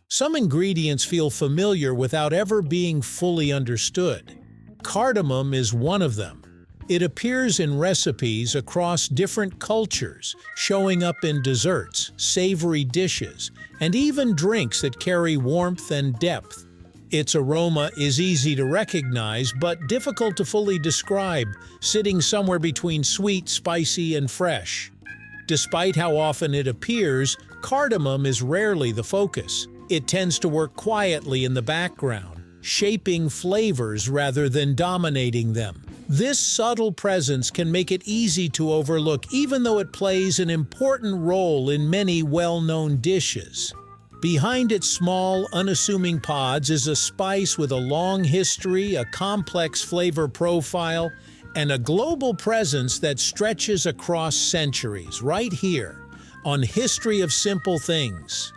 Some ingredients feel familiar without ever being fully understood. Cardamom is one of them. It appears in recipes across different cultures, showing up in desserts, savory dishes, and even drinks that carry warmth and depth. Its aroma is easy to recognize but difficult to fully describe, sitting somewhere between sweet, spicy, and fresh. Despite how often it appears, cardamom is rarely the focus. It tends to work quietly in the background, shaping flavors rather than dominating them. This subtle presence can make it easy to overlook, even though it plays an important role in many well-known dishes. Behind its small, unassuming pods is a spice with a long history, a complex flavor profile, and a global presence that stretches across centuries, right here on History of Simple Things.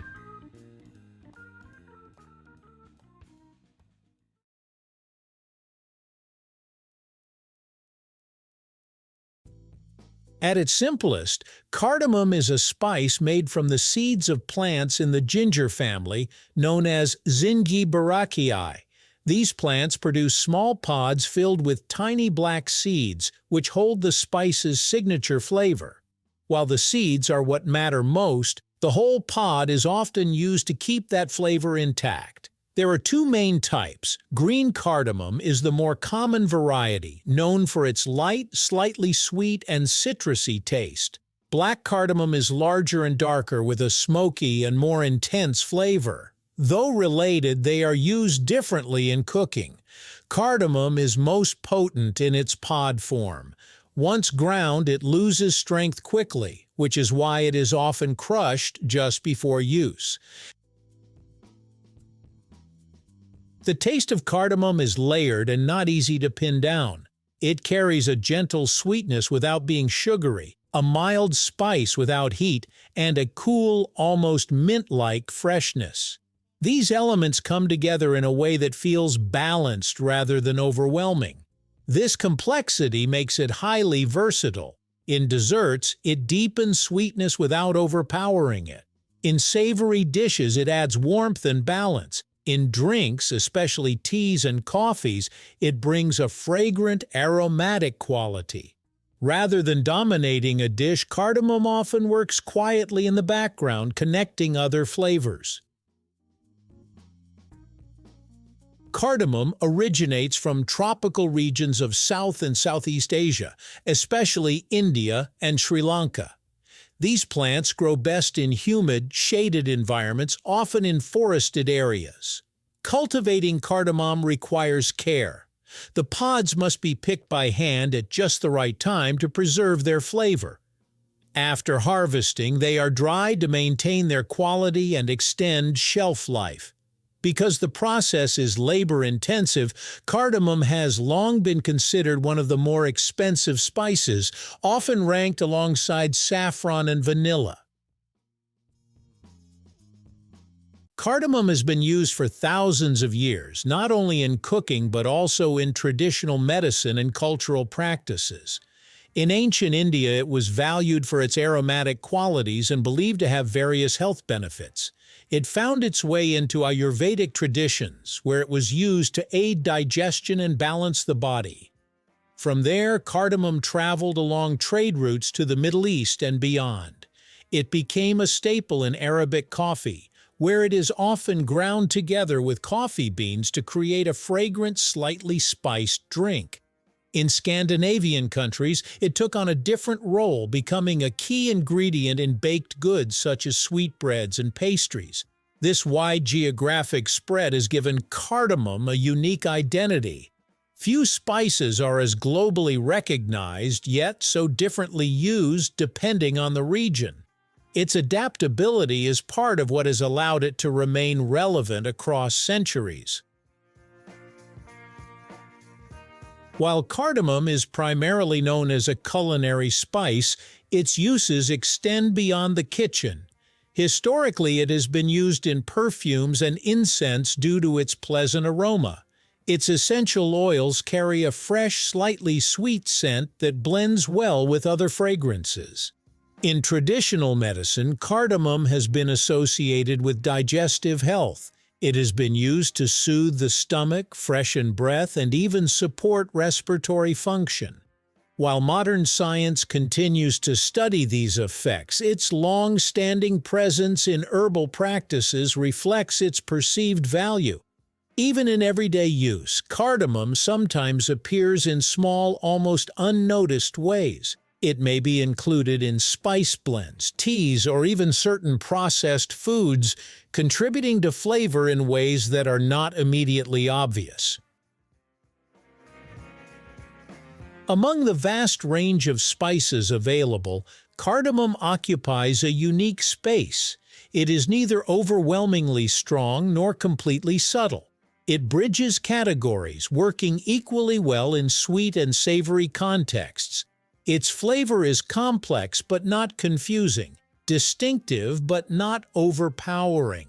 At its simplest, cardamom is a spice made from the seeds of plants in the ginger family known as Zingiberaceae. These plants produce small pods filled with tiny black seeds which hold the spice's signature flavor. While the seeds are what matter most, the whole pod is often used to keep that flavor intact. There are two main types. Green cardamom is the more common variety, known for its light, slightly sweet, and citrusy taste. Black cardamom is larger and darker with a smoky and more intense flavor. Though related, they are used differently in cooking. Cardamom is most potent in its pod form. Once ground, it loses strength quickly, which is why it is often crushed just before use. The taste of cardamom is layered and not easy to pin down. It carries a gentle sweetness without being sugary, a mild spice without heat, and a cool, almost mint-like freshness. These elements come together in a way that feels balanced rather than overwhelming. This complexity makes it highly versatile. In desserts, it deepens sweetness without overpowering it. In savory dishes, it adds warmth and balance. In drinks, especially teas and coffees, it brings a fragrant, aromatic quality. Rather than dominating a dish, cardamom often works quietly in the background, connecting other flavors. Cardamom originates from tropical regions of South and Southeast Asia, especially India and Sri Lanka. These plants grow best in humid, shaded environments, often in forested areas. Cultivating cardamom requires care. The pods must be picked by hand at just the right time to preserve their flavor. After harvesting, they are dried to maintain their quality and extend shelf life. Because the process is labor-intensive, cardamom has long been considered one of the more expensive spices, often ranked alongside saffron and vanilla. Cardamom has been used for thousands of years, not only in cooking but also in traditional medicine and cultural practices. In ancient India, it was valued for its aromatic qualities and believed to have various health benefits. It found its way into Ayurvedic traditions, where it was used to aid digestion and balance the body. From there, cardamom traveled along trade routes to the Middle East and beyond. It became a staple in Arabic coffee, where it is often ground together with coffee beans to create a fragrant, slightly spiced drink. In Scandinavian countries, it took on a different role, becoming a key ingredient in baked goods such as sweetbreads and pastries. This wide geographic spread has given cardamom a unique identity. Few spices are as globally recognized, yet so differently used depending on the region. Its adaptability is part of what has allowed it to remain relevant across centuries. While cardamom is primarily known as a culinary spice, its uses extend beyond the kitchen. Historically, it has been used in perfumes and incense due to its pleasant aroma. Its essential oils carry a fresh, slightly sweet scent that blends well with other fragrances. In traditional medicine, cardamom has been associated with digestive health. It has been used to soothe the stomach, freshen breath, and even support respiratory function. While modern science continues to study these effects, its long-standing presence in herbal practices reflects its perceived value. Even in everyday use, cardamom sometimes appears in small, almost unnoticed ways. It may be included in spice blends, teas, or even certain processed foods, contributing to flavor in ways that are not immediately obvious. Among the vast range of spices available, cardamom occupies a unique space. It is neither overwhelmingly strong nor completely subtle. It bridges categories, working equally well in sweet and savory contexts. Its flavor is complex but not confusing, distinctive but not overpowering.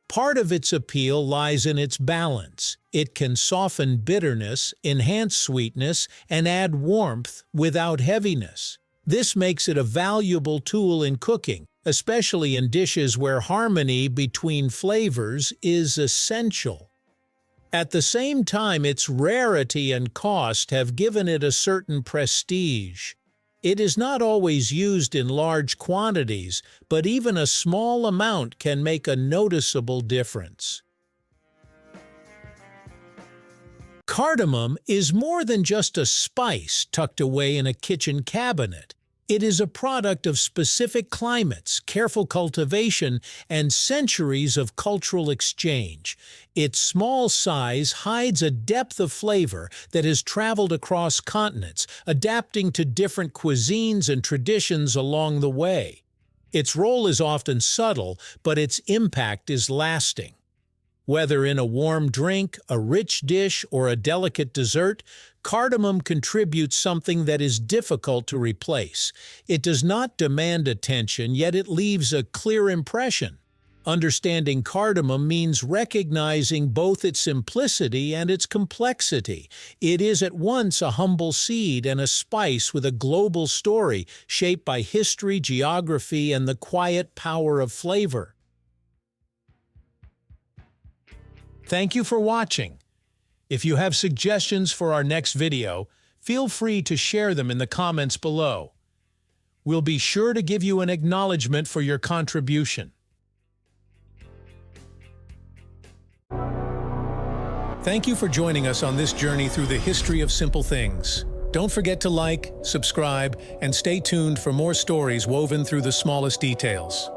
Part of its appeal lies in its balance. It can soften bitterness, enhance sweetness, and add warmth without heaviness. This makes it a valuable tool in cooking, especially in dishes where harmony between flavors is essential. At the same time, its rarity and cost have given it a certain prestige. It is not always used in large quantities, but even a small amount can make a noticeable difference. Cardamom is more than just a spice tucked away in a kitchen cabinet. It is a product of specific climates, careful cultivation, and centuries of cultural exchange. Its small size hides a depth of flavor that has traveled across continents, adapting to different cuisines and traditions along the way. Its role is often subtle, but its impact is lasting. Whether in a warm drink, a rich dish, or a delicate dessert, cardamom contributes something that is difficult to replace. It does not demand attention, yet it leaves a clear impression. Understanding cardamom means recognizing both its simplicity and its complexity. It is at once a humble seed and a spice with a global story shaped by history, geography, and the quiet power of flavor. Thank you for watching. If you have suggestions for our next video, feel free to share them in the comments below. We'll be sure to give you an acknowledgement for your contribution. Thank you for joining us on this journey through the history of simple things. Don't forget to like, subscribe, and stay tuned for more stories woven through the smallest details.